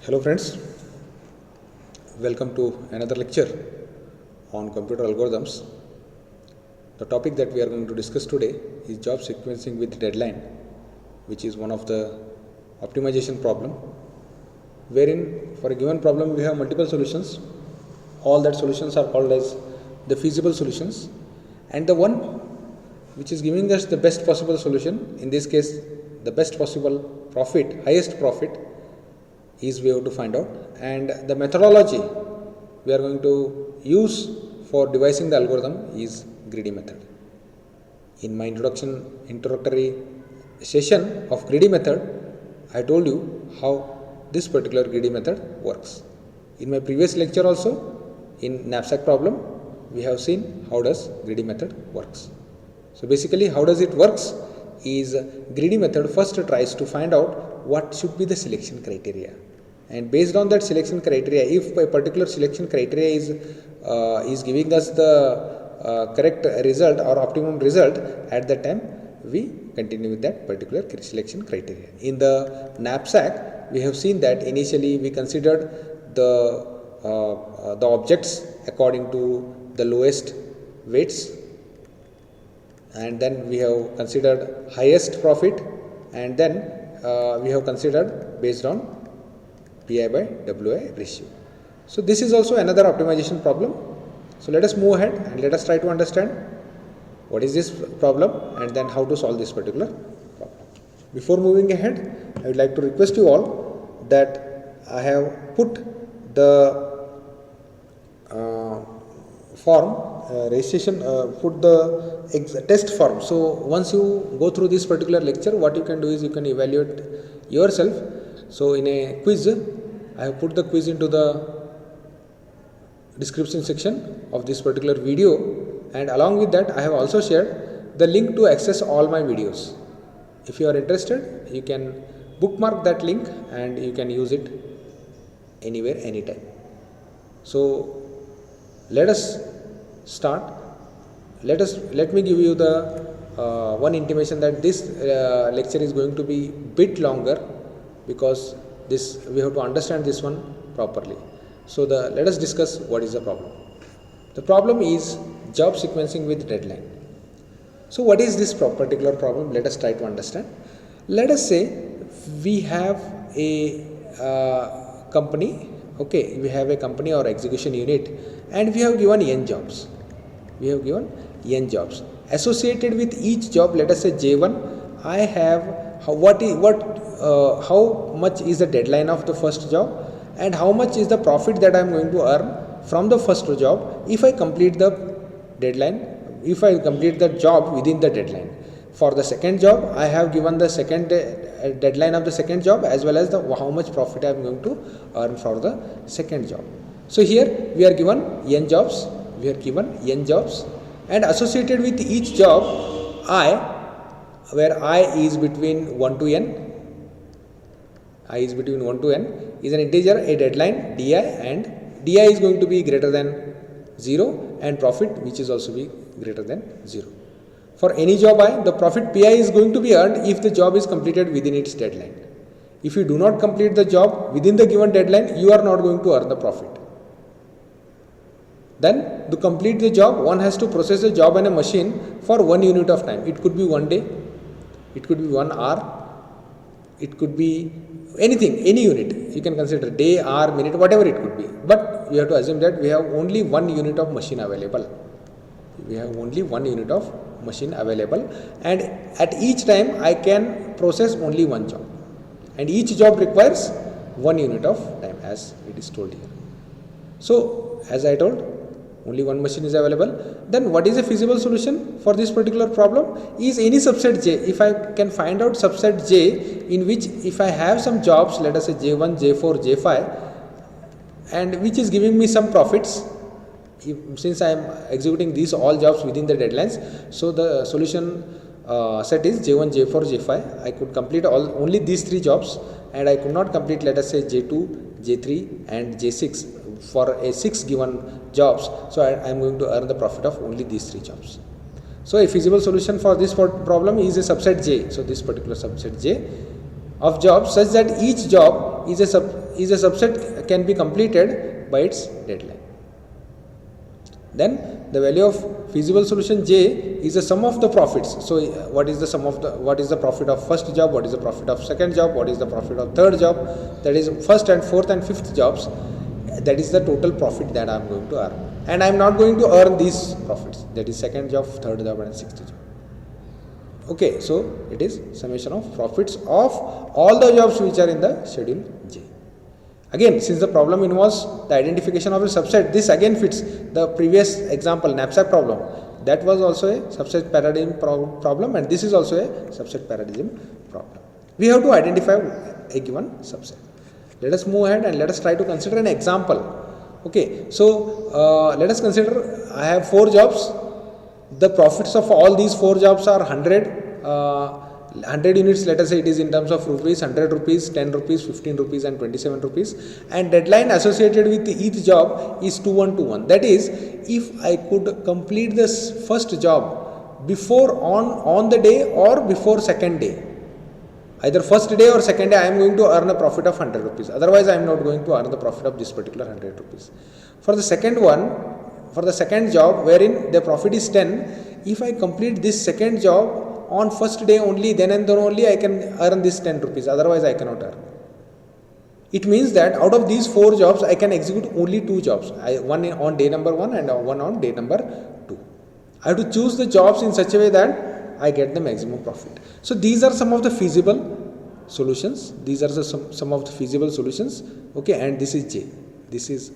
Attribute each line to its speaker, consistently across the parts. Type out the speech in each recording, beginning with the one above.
Speaker 1: Hello friends, welcome to another lecture on computer algorithms. The topic that we are going to discuss today is job sequencing with deadline, which is one of the optimization problem, wherein for a given problem we have multiple solutions. All that solutions are called as the feasible solutions, and the one which is giving us the best possible solution, in this case the best possible profit, highest profit, is we have to find out, and the methodology we are going to use for devising the algorithm is greedy method. In my introductory session of greedy method, I told you how this particular greedy method works. In my previous lecture also, in knapsack problem, we have seen how does greedy method works. So basically how does it works is greedy method first tries to find out what should be the selection criteria, and based on that selection criteria, if a particular selection criteria is giving us the correct result or optimum result, at that time we continue with that particular selection criteria. In the knapsack, we have seen that initially we considered the objects according to the lowest weights, and then we have considered highest profit, and then we have considered based on PI by WI ratio. So this is also another optimization problem. So let us move ahead and let us try to understand what is this problem and then how to solve this particular problem. Before moving ahead, I would like to request you all that I have put the registration, put the test form. So once you go through this particular lecture, what you can do is you can evaluate yourself. So in a quiz, I have put the quiz into the description section of this particular video, and along with that I have also shared the link to access all my videos. If you are interested, you can bookmark that link and you can use it anywhere, anytime. So let us start. Let me give you the one intimation that this lecture is going to be bit longer, because this we have to understand this one properly. So let us discuss what is the problem. The problem is job sequencing with deadline. So what is this particular problem? Let us try to understand. Let us say we have a company. Okay, we have a company or execution unit, and we have given n jobs. We have given n jobs associated with each job. Let us say J1. I have how much is the deadline of the first job, and how much is the profit that I am going to earn from the first job if I complete the deadline, if I complete the job within the deadline. For the second job, I have given the second deadline of the second job, as well as the how much profit I am going to earn for the second job. So here we are given n jobs, and associated with each job I, where I is between 1 to n, is an integer, a deadline di, and di is going to be greater than 0, and profit which is also be greater than 0. For any job I, the profit pi is going to be earned if the job is completed within its deadline. If you do not complete the job within the given deadline, you are not going to earn the profit. Then to complete the job, one has to process the job on a machine for 1 unit of time. It could be 1 day, it could be 1 hour, it could be anything, any unit. You can consider day, hour, minute, whatever it could be. But we have to assume that we have only 1 unit of machine available. And at each time I can process only one job, and each job requires 1 unit of time, as it is told here. So as I told, only one machine is available. Then what is a feasible solution for this particular problem is any subset J. If I can find out subset J, in which if I have some jobs, let us say J1, J4, J5, and which is giving me some profits, since I am executing these all jobs within the deadlines, so the solution set is J1, J4, J5. I could complete only these 3 jobs, and I could not complete, let us say, J2, J3 and J6 for a 6 given jobs. So I am going to earn the profit of only these 3 jobs. So a feasible solution for this problem is a subset J. So this particular subset J of jobs such that each job is a subset can be completed by its deadline. Then the value of feasible solution J is the sum of the profits. So what is the profit of first job, what is the profit of second job, what is the profit of third job, that is first and fourth and fifth jobs. That is the total profit that I am going to earn, and I am not going to earn these profits, that is second job, third job and sixth job. Okay, so it is summation of profits of all the jobs which are in the schedule J. Again, since the problem involves the identification of a subset, this again fits the previous example, knapsack problem. That was also a subset paradigm problem, and this is also a subset paradigm problem. We have to identify a given subset. Let us move ahead and let us try to consider an example. Okay, so let us consider I have 4 jobs. The profits of all these 4 jobs are 100 units. Let us say it is in terms of rupees, 100 rupees, 10 rupees, 15 rupees and 27 rupees, and deadline associated with each job is 2121. That is, if I could complete this first job before on the day or before second day, either first day or second day, I am going to earn a profit of 100 rupees. Otherwise, I am not going to earn the profit of this particular 100 rupees. For the second one, for the second job wherein the profit is 10, if I complete this second job on first day only, then and then only I can earn this 10 rupees. Otherwise, I cannot earn. It means that out of these 4 jobs, I can execute only 2 jobs. One on day number 1 and one on day number 2. I have to choose the jobs in such a way that I get the maximum profit. So these are some of the feasible solutions. These are some of the feasible solutions. Okay, and this is J. This is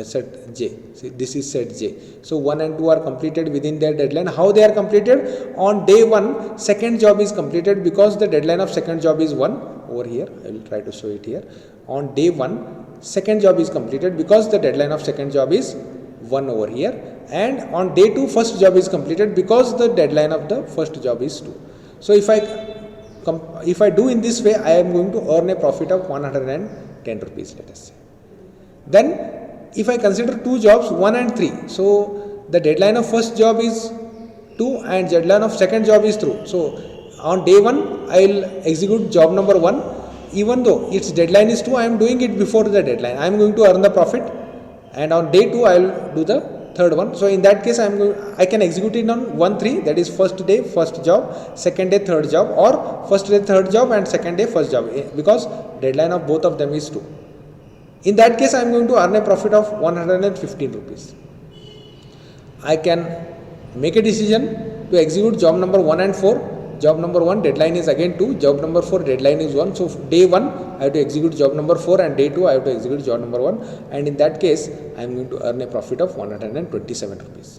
Speaker 1: set J. See, this is set J. So 1 and 2 are completed within their deadline. How they are completed? On day 1, second job is completed because the deadline of second job is 1 over here. I will try to show it here. On day 1, second job is completed because the deadline of second job is 1 over here. And on day 2, first job is completed because the deadline of the first job is 2. So if I do in this way, I am going to earn a profit of 110 rupees, let us say. Then if I consider 2 jobs, 1 and 3, so the deadline of first job is 2 and deadline of second job is 3. So on day 1, I will execute job number 1. Even though its deadline is 2, I am doing it before the deadline. I am going to earn the profit, and on day 2, I will do the third one. So in that case, I can execute it on 1, 3, that is first day, first job, second day, third job, or first day, third job and second day, first job, because deadline of both of them is 2. In that case, I am going to earn a profit of 115 rupees. I can make a decision to execute job number 1 and 4. Job number 1 deadline is again 2, job number 4 deadline is 1. So day 1 I have to execute job number 4 and day 2 I have to execute job number 1, and in that case I am going to earn a profit of 127 rupees.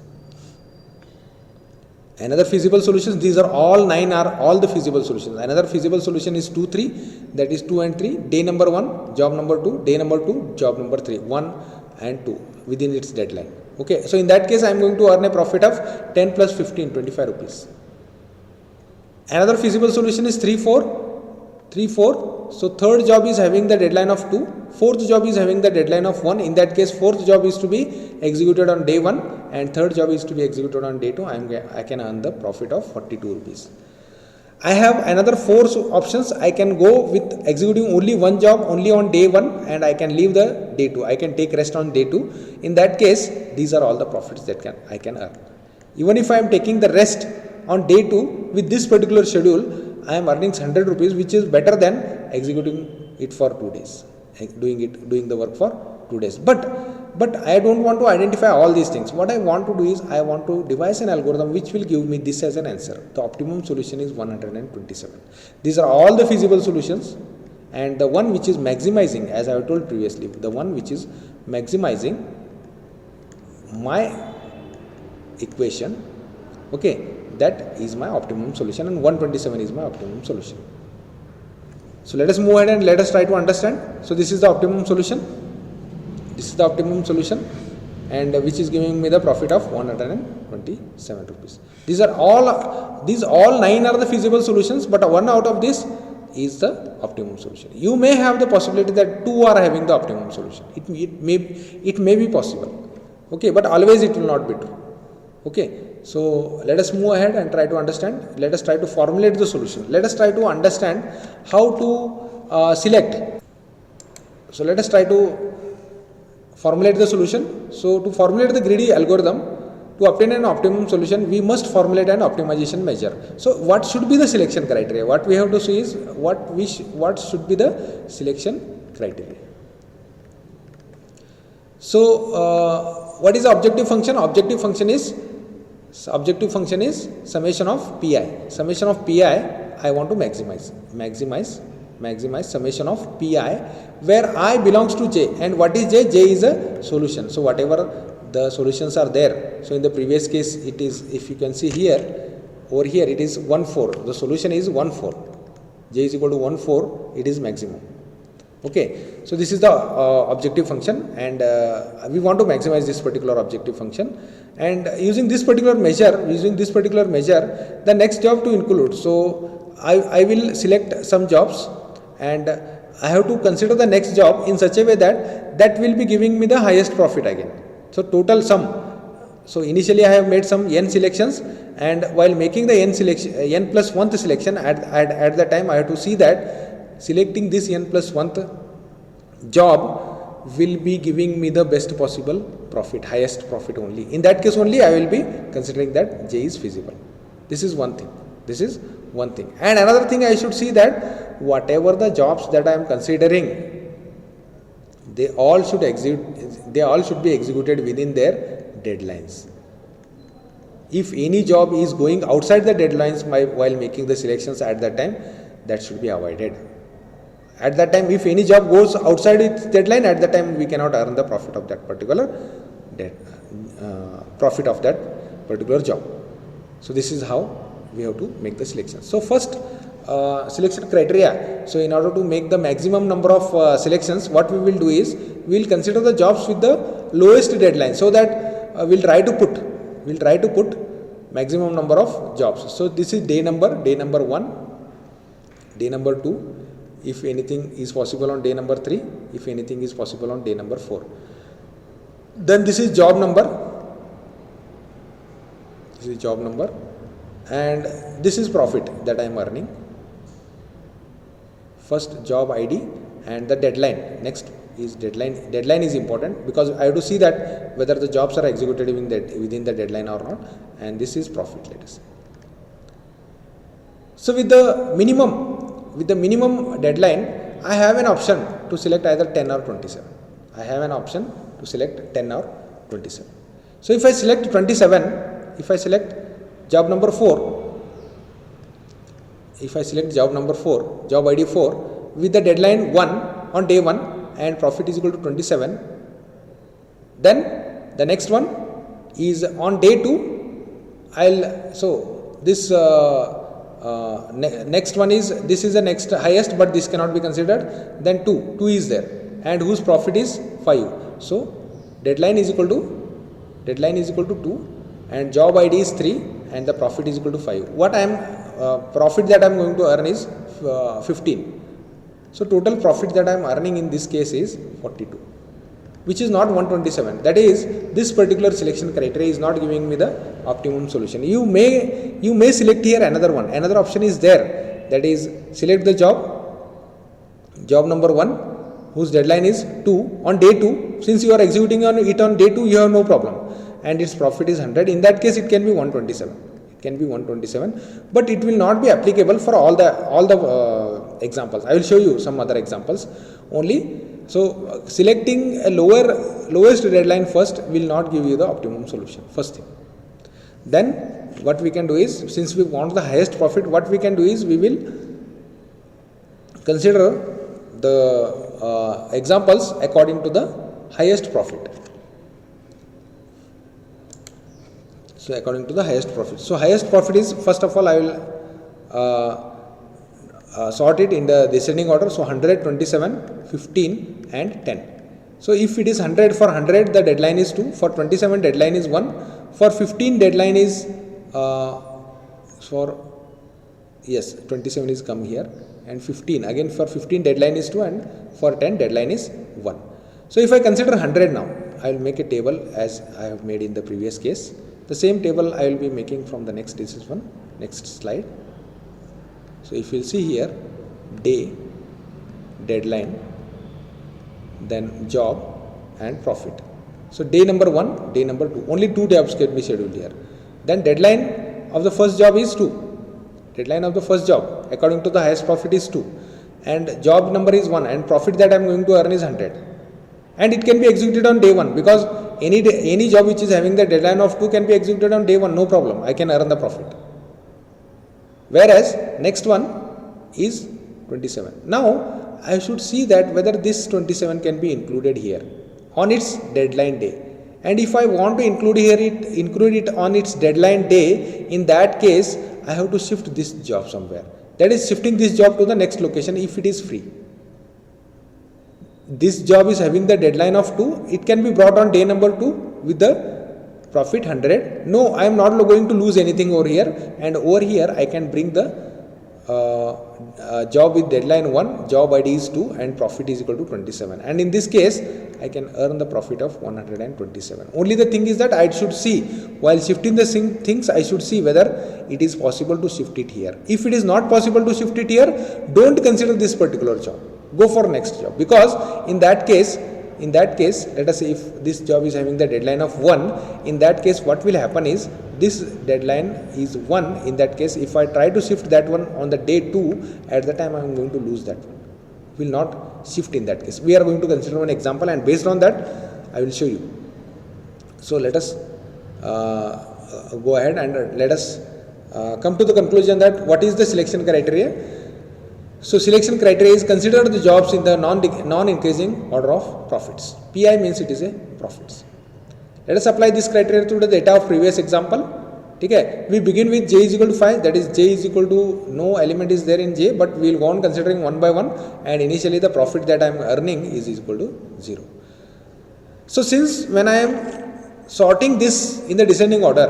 Speaker 1: Another feasible solutions, these are all 9 are all the feasible solutions. Another feasible solution is 2, 3, that is 2 and 3, day number 1, job number 2, day number 2, job number 3, 1 and 2 within its deadline. Okay, so in that case I am going to earn a profit of 10 plus 15, 25 rupees. Another feasible solution is 3, 4, 3, 4. So third job is having the deadline of 2, fourth job is having the deadline of 1. In that case, fourth job is to be executed on day 1 and third job is to be executed on day 2. I can earn the profit of 42 rupees. I have another 4 options. I can go with executing only one job only on day 1 and I can leave the day 2. I can take rest on day 2. In that case, these are all the profits that I can earn. Even if I am taking the rest on day 2 with this particular schedule, I am earning 100 rupees, which is better than executing it for 2 days, doing the work for 2 days. But I don't want to identify all these things. What I want to do is I want to devise an algorithm which will give me this as an answer. The optimum solution is 127. These are all the feasible solutions, and the one which is maximizing, as I have told previously, the one which is maximizing my equation, okay, that is my optimum solution, and 127 is my optimum solution. So let us move ahead and let us try to understand. So this is the optimum solution. This is the optimum solution, and which is giving me the profit of 127 rupees. These all 9 are the feasible solutions, but one out of this is the optimum solution. You may have the possibility that 2 are having the optimum solution. It may be possible. Okay, but always it will not be true. Okay. So let us move ahead and try to understand. Let us try to formulate the solution. Let us try to understand how to select So let us try to formulate the solution. So to formulate the greedy algorithm, to obtain an optimum solution, we must formulate an optimization measure. So what should be the selection criteria? What we have to see is what should be the selection criteria. So what is the objective function? Objective function is summation of pi. Summation of pi I want to maximize summation of pi, where I belongs to j, and what is j? J is a solution. So whatever the solutions are there. So in the previous case, it is, if you can see here, over here it is 1 4. The solution is 1 4. J is equal to 1 4. It is maximum. Okay. So this is the objective function, and we want to maximize this particular objective function. And using this particular measure, the next job to include. So I will select some jobs, and I have to consider the next job in such a way that will be giving me the highest profit again. So total sum. So initially I have made some n selections, and while making the n plus 1th selection, at the time I have to see that selecting this n plus 1th job will be giving me the best possible profit, highest profit only. In that case only I will be considering that J is feasible. This is one thing. And another thing I should see that whatever the jobs that I am considering, they all should be executed within their deadlines. If any job is going outside the deadlines while making the selections at that time, that should be avoided. At that time, if any job goes outside its deadline, at that time we cannot earn the profit of that particular job. So this is how we have to make the selection. So first, selection criteria. So in order to make the maximum number of selections, what we will do is we will consider the jobs with the lowest deadline, so that we'll try to put maximum number of jobs. So this is day number 1, day number 2, if anything is possible on day number 3, if anything is possible on day number 4. Then this is job number, and this is profit that I am earning. First job ID and the deadline. Next is deadline. Deadline is important because I have to see that whether the jobs are executed within the deadline or not. And this is profit, let us say. So with the minimum deadline, I have an option to select either 10 or 27. So if I select 27, if I select job number 4, job ID 4, with the deadline 1 on day 1 and profit is equal to 27, then the next one is on day 2. Next one is, this is the next highest, but this cannot be considered. Then 2 is there, and whose profit is 5. So deadline is equal to 2, and job ID is 3, and the profit is equal to 5. What profit that I am going to earn is 15. So total profit that I am earning in this case is 42, which is not 127. That is, this particular selection criteria is not giving me the optimum solution. You may select here another one. Another option is there. That is, select the job number 1, whose deadline is 2 on day 2. Since you are executing it on day 2, you have no problem, and its profit is 100. In that case, it can be 127. But it will not be applicable for all the examples. I will show you some other examples only. So selecting a lowest deadline first will not give you the optimum solution, first thing. Then what we can do is, since we want the highest profit, what we can do is we will consider the examples according to the highest profit. So according to the highest profit. So highest profit is, first of all, I will sort it in the descending order. So 100, 27, 15 and 10. So if it is 100, for 100 the deadline is 2, for 27 deadline is 1, for 15 deadline is 27 is come here, and 15 again, for 15 deadline is 2, and for 10 deadline is 1. So if I consider 100 now, I will make a table as I have made in the previous case. The same table I will be making from the next slide. So if you will see here, day, deadline, then job and profit. So day number 1, day number 2, only 2 jobs can be scheduled here. Then deadline of the first job is 2. Deadline of the first job according to the highest profit is 2, and job number is 1, and profit that I am going to earn is 100, and it can be executed on day 1 because any job which is having the deadline of 2 can be executed on day 1, no problem, I can earn the profit. Whereas next one is 27. Now I should see that whether this 27 can be included here on its deadline day, and if I want to include it on its deadline day, in that case I have to shift this job somewhere, that is shifting this job to the next location if it is free. This job is having the deadline of 2, it can be brought on day number 2 with the profit 100. No, I am not going to lose anything over here, and over here I can bring the job with deadline 1, job ID is 2, and profit is equal to 27, and in this case I can earn the profit of 127. Only the thing is that I should see, while shifting the things, I should see whether it is possible to shift it here. If it is not possible to shift it here, don't consider this particular job, go for next job, because in that case, let us say if this job is having the deadline of 1, in that case what will happen is, this deadline is 1, in that case if I try to shift that one on the day 2, at the time I am going to lose that one, will not shift in that case. We are going to consider one example, and based on that I will show you. So let us go ahead and let us come to the conclusion that what is the selection criteria. So selection criteria is consider the jobs in the non-increasing order of profits. PI means it is a profits. Let us apply this criteria to the data of previous example. Okay, we begin with j is equal to 5, that is j is equal to, no element is there in j, but we will go on considering one by one, and initially the profit that I am earning is equal to 0. So since when I am sorting this in the descending order,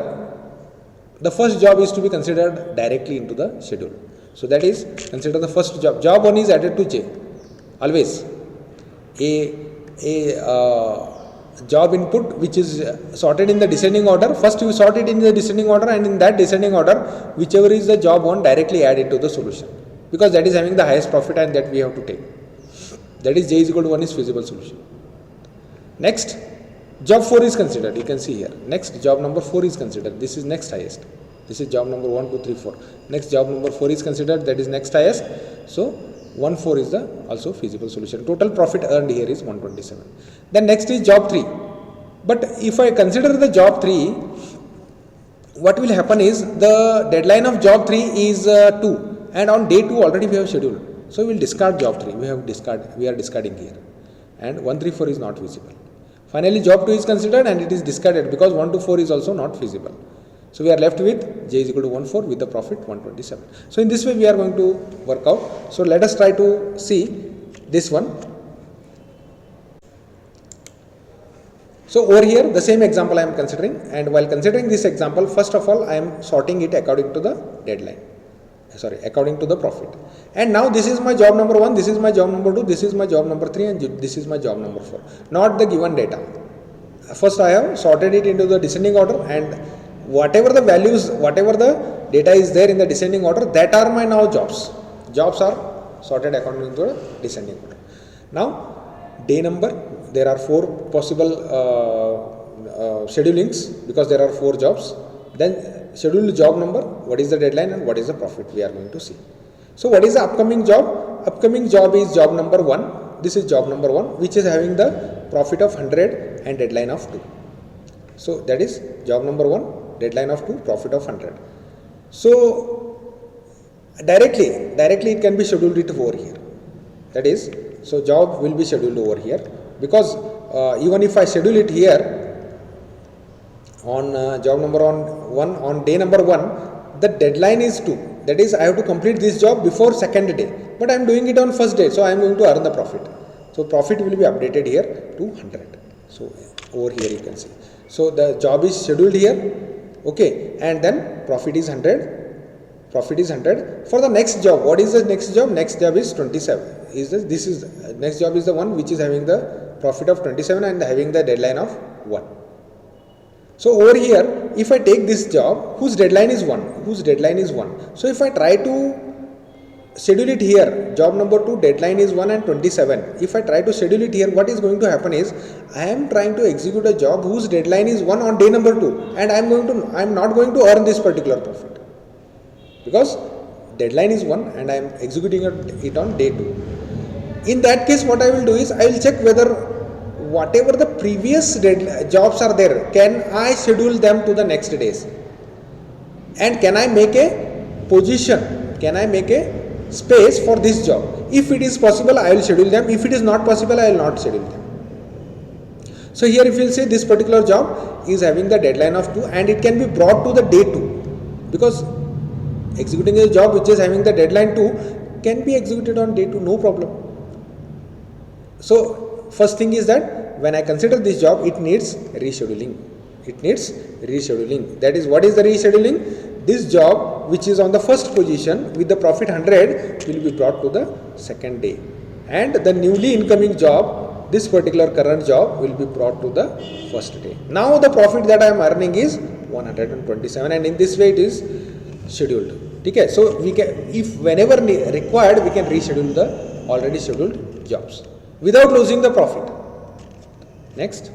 Speaker 1: the first job is to be considered directly into the schedule. So that is, consider the first job. Job 1 is added to j. Always a job input which is sorted in the descending order, first you sort it in the descending order, and in that descending order whichever is the job 1 directly add it to the solution, because that is having the highest profit and that we have to take. That is j is equal to 1 is feasible solution. Next, job 4 is considered, you can see here. Next, job number 4 is considered, this is next highest. This is job number 1, 2, 3, 4. Next, job number 4 is considered, that is next highest. So 1, 4 is the also feasible solution. Total profit earned here is 127. Then next is job 3. But if I consider the job 3, what will happen is, the deadline of job 3 is 2, and on day 2 already we have scheduled. So we will discard job 3. We are discarding here, and 1, 3, 4 is not feasible. Finally, job 2 is considered and it is discarded because 1 to 4 is also not feasible. So we are left with j is equal to 1, 4 with the profit 127. So in this way we are going to work out. So let us try to see this one. So over here the same example I am considering, and while considering this example, first of all I am sorting it according to the deadline, according to the profit. And now this is my job number 1, this is my job number 2, this is my job number 3, and this is my job number 4, not the given data. First I have sorted it into the descending order, and whatever the values, whatever the data is there in the descending order, that are my now jobs. Jobs are sorted according to the descending order. Now day number, there are 4 possible schedulings because there are 4 jobs. Then scheduled job number, what is the deadline and what is the profit, we are going to see. So what is the upcoming job? Upcoming job is job number 1. This is job number 1, which is having the profit of 100 and deadline of 2. So that is job number 1, deadline of 2, profit of 100. So directly it can be scheduled it over here. That is, so job will be scheduled over here, because even if I schedule it here on job number 1 on day number 1, the deadline is 2. That is, I have to complete this job before second day, but I am doing it on first day, so I am going to earn the profit. So profit will be updated here to 100. So over here you can see. So the job is scheduled here, okay, and then profit is 100. Profit is 100. For the next job, what is the next job? Next job is 27. Next job is the one which is having the profit of 27 and having the deadline of 1. So over here, if I take this job whose deadline is 1, So if I try to schedule it here, job number 2 deadline is 1 and 27. If I try to schedule it here, what is going to happen is I am trying to execute a job whose deadline is 1 on day number 2, and I am not going to earn this particular profit because deadline is 1 and I am executing it on day 2. In that case, what I will do is I will check whether whatever the previous jobs are there, can I schedule them to the next days, and can I make a position, can I make a space for this job. If it is possible, I will schedule them. If it is not possible, I will not schedule them. So here if you will say this particular job is having the deadline of 2 and it can be brought to the day 2, because executing a job which is having the deadline 2 can be executed on day 2, no problem. So first thing is that when I consider this job, it needs rescheduling. It needs rescheduling. That is, what is the rescheduling? This job which is on the first position with the profit 100 will be brought to the second day, and the newly incoming job, this particular current job, will be brought to the first day. Now the profit that I am earning is 127, and in this way it is scheduled. Okay, so we can, if whenever required, we can reschedule the already scheduled jobs without losing the profit. Next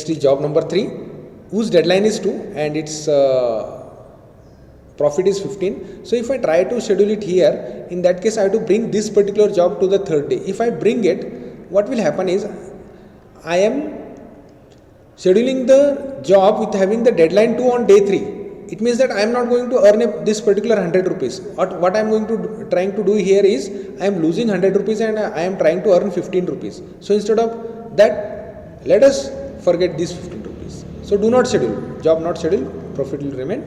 Speaker 1: is job number 3, whose deadline is 2 and its profit is 15. So if I try to schedule it here, in that case I have to bring this particular job to the third day. If I bring it, what will happen is I am scheduling the job with having the deadline 2 on day 3. It means that I am not going to earn this particular 100 rupees. What I am going to trying to do here is I am losing 100 rupees and I am trying to earn 15 rupees. So instead of that, let us forget these 15 rupees. So do not schedule, job not scheduled, profit will remain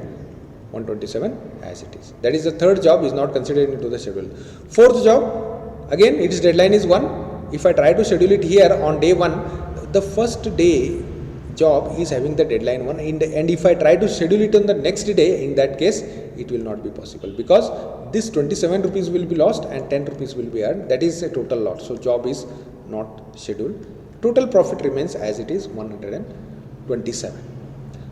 Speaker 1: 127 as it is. That is, the third job is not considered into the schedule. Fourth job, again its deadline is 1. If I try to schedule it here on day 1, the first day job is having the deadline 1, and if I try to schedule it on the next day, in that case it will not be possible, because this 27 rupees will be lost and 10 rupees will be earned. That is a total loss. So job is not scheduled. Total profit remains as it is, 127.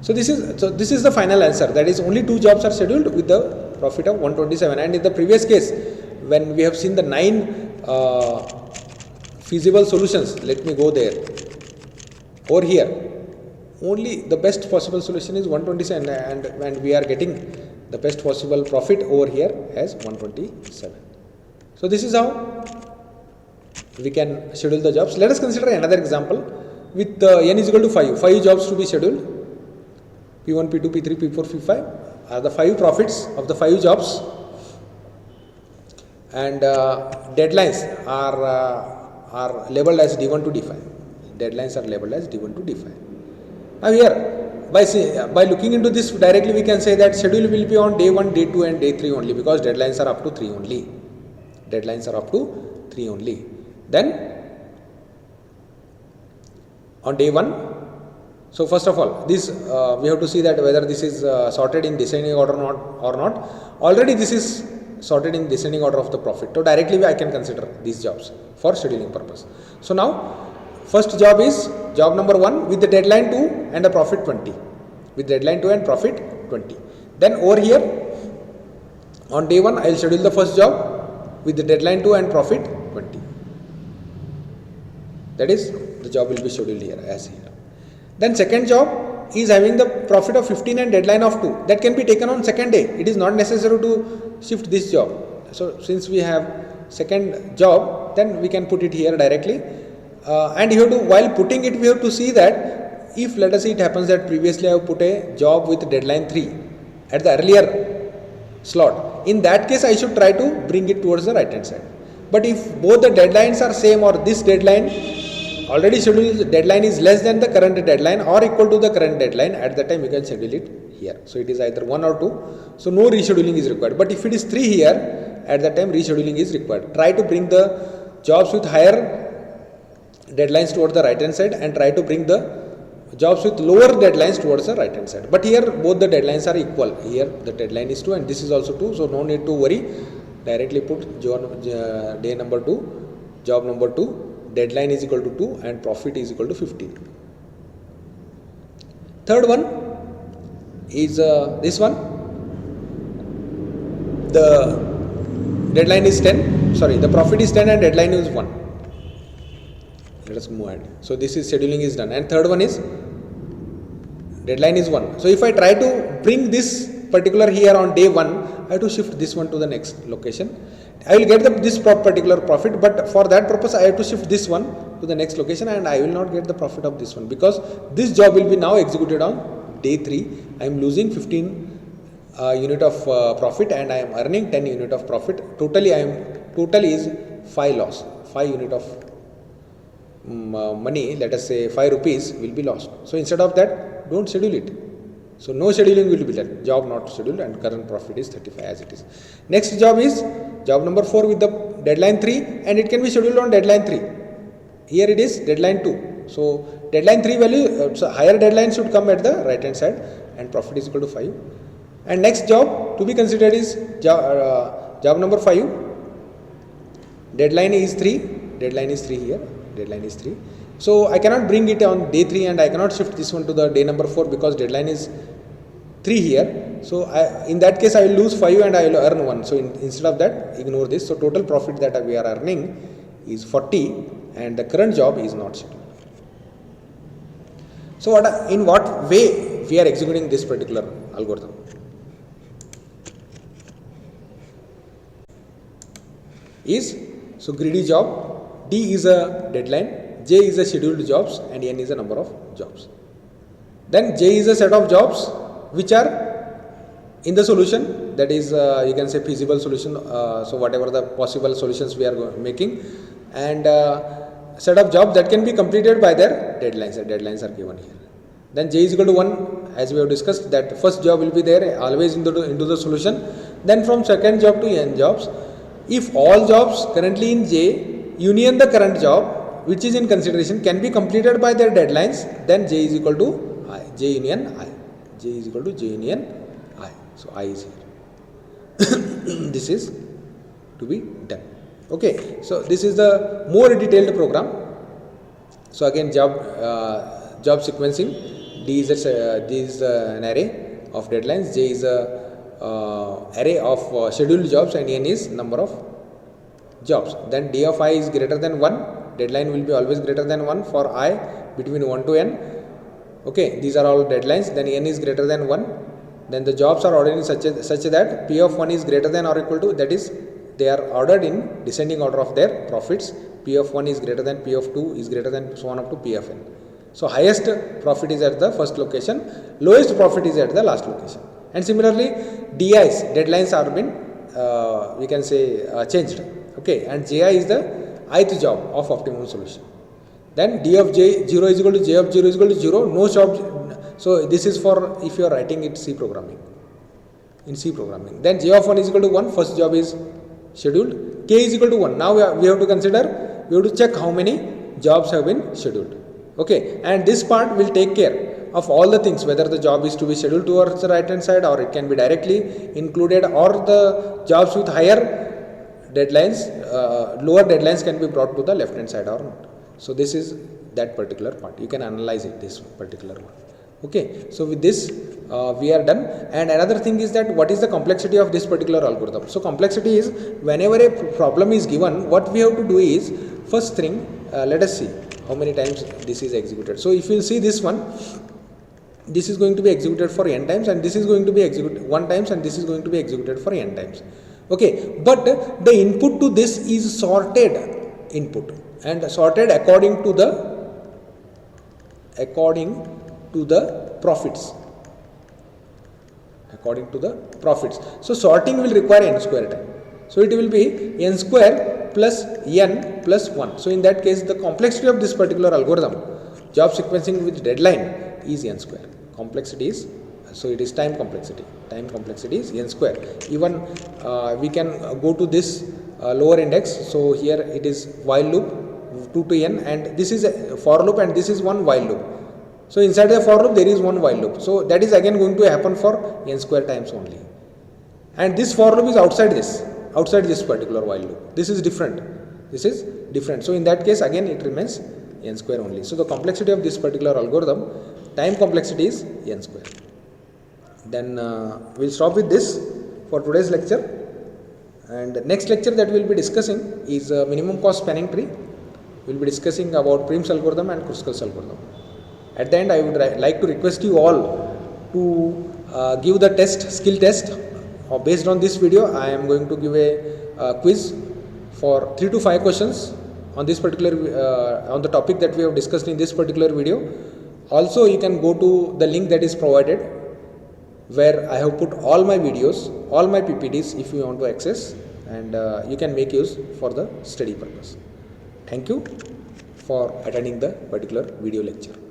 Speaker 1: So this is the final answer. That is, only 2 jobs are scheduled with the profit of 127. And in the previous case, when we have seen the 9 feasible solutions, let me go there. Over here, only the best possible solution is 127, and we are getting the best possible profit over here as 127. So this is how we can schedule the jobs. Let us consider another example with n is equal to 5 jobs to be scheduled. P1, P2, P3, P4, P5 are the 5 profits of the 5 jobs, and deadlines are labeled as D1 to D5. Deadlines are labeled as D1 to D5. Now here, by looking into this directly, we can say that schedule will be on day 1, day 2 and day 3 only, because deadlines are up to 3 only. Deadlines are up to 3 only. Then on day 1, so first of all, this we have to see that whether this is sorted in descending order or not. Already this is sorted in descending order of the profit. So directly I can consider these jobs for scheduling purpose. So now first job is job number 1 with the deadline 2 and a profit 20. With deadline 2 and profit 20. Then over here on day 1 I will schedule the first job with the deadline 2 and profit 20. That is, the job will be scheduled here as here. Then second job is having the profit of 15 and deadline of 2. That can be taken on second day. It is not necessary to shift this job. So since we have second job, then we can put it here directly. And you have to, while putting it, we have to see that if, let us say, it happens that previously I have put a job with deadline 3 at the earlier slot. In that case, I should try to bring it towards the right hand side. But if both the deadlines are same, or this deadline already scheduled deadline is less than the current deadline or equal to the current deadline, at that time you can schedule it here. So it is either 1 or 2. So no rescheduling is required. But if it is 3 here, at that time rescheduling is required. Try to bring the jobs with higher deadlines towards the right hand side, and try to bring the jobs with lower deadlines towards the right hand side. But here both the deadlines are equal. Here the deadline is 2 and this is also 2. So no need to worry. Directly put day number 2, job number 2. Deadline is equal to 2 and profit is equal to 15. Third one is this one. The deadline is 10, sorry, the profit is 10 and deadline is 1. Let us move ahead. So this is scheduling is done, and third one is deadline is 1. So if I try to bring this particular here on day 1, I have to shift this one to the next location. I will get this particular profit, but for that purpose I have to shift this one to the next location, and I will not get the profit of this one because this job will be now executed on day 3. I am losing 15 unit of profit and I am earning 10 unit of profit. Total is 5 loss, 5 unit of money, let us say 5 rupees will be lost. So instead of that, don't schedule it. So no scheduling will be there, job not scheduled, and current profit is 35 as it is. Next job is job number 4 with the deadline 3, and it can be scheduled on deadline 3. Here it is deadline 2. So deadline 3 value, so higher deadline should come at the right hand side, and profit is equal to 5. And next job to be considered is job number 5. Deadline is 3. Deadline is 3 here. Deadline is 3. So I cannot bring it on day 3 and I cannot shift this one to the day number 4 because deadline is 3 here. So in that case I will lose 5 and I will earn 1. So instead of that, ignore this. So total profit that we are earning is 40 and the current job is not scheduled. So in what way we are executing this particular algorithm? So greedy job, D is a deadline, J is a scheduled jobs, and N is a number of jobs. Then J is a set of jobs which are in the solution, that is you can say feasible solution, so whatever the possible solutions we are making, and set of jobs that can be completed by their deadlines. Deadlines are given here. Then J is equal to 1, as we have discussed, that first job will be there always into the solution. Then from second job to N jobs, if all jobs currently in J union the current job which is in consideration can be completed by their deadlines, then J is equal to I, J union I. J is equal to J union I. So I is here. This is to be done. Okay, so this is the more detailed program. So again, job sequencing. D is an array of deadlines. J is a array of scheduled jobs, and N is number of jobs. Then D of I is greater than 1. Deadline will be always greater than 1 for I between 1 to N. Okay, these are all deadlines. Then N is greater than 1. Then the jobs are ordered in such that P of 1 is greater than or equal to, that is they are ordered in descending order of their profits. P of 1 is greater than P of 2 is greater than so on up to P of N. So highest profit is at the first location, lowest profit is at the last location. And similarly, DIs, deadlines are been we can say changed. Okay, and JI is the ith job of optimum solution. Then D of J0 is equal to J of 0 is equal to 0. No job. So this is for if you are writing it C programming. In C programming. Then J of 1 is equal to 1. First job is scheduled. K is equal to 1. Now we have to consider, we have to check how many jobs have been scheduled. Okay, and this part will take care of all the things, whether the job is to be scheduled towards the right hand side or it can be directly included, or the jobs with higher deadlines, lower deadlines can be brought to the left hand side or not. So this is that particular part. You can analyze it, this particular one. Okay, so with this we are done. And another thing is that what is the complexity of this particular algorithm? So complexity is, whenever a problem is given, what we have to do is, first thing, let us see how many times this is executed. So if you see this one, this is going to be executed for n times, and this is going to be executed 1 times, and this is going to be executed for n times. Okay, but the input to this is sorted input and sorted according to the profits. According to the profits. So sorting will require n square time. So it will be n square plus n plus 1. So in that case, the complexity of this particular algorithm, job sequencing with deadline, is n square. Complexity is, so it is time complexity. Time complexity is n square. Even we can go to this lower index. So here it is while loop 2 to n, and this is a for loop, and this is one while loop. So inside the for loop there is one while loop. So that is again going to happen for n square times only. And this for loop is outside this particular while loop. This is different. This is different. So in that case again it remains n square only. So the complexity of this particular algorithm, time complexity is n square. Then we'll stop with this for today's lecture. And the next lecture that we will be discussing is minimum cost spanning tree. We will be discussing about Prim's algorithm and Kruskal's algorithm. At the end, I would like to request you all to give the test, skill test. Based on this video, I am going to give a quiz for 3 to 5 questions on this particular on the topic that we have discussed in this particular video. Also, you can go to the link that is provided, where I have put all my videos, all my PPTs if you want to access, and you can make use for the study purpose. Thank you for attending the particular video lecture.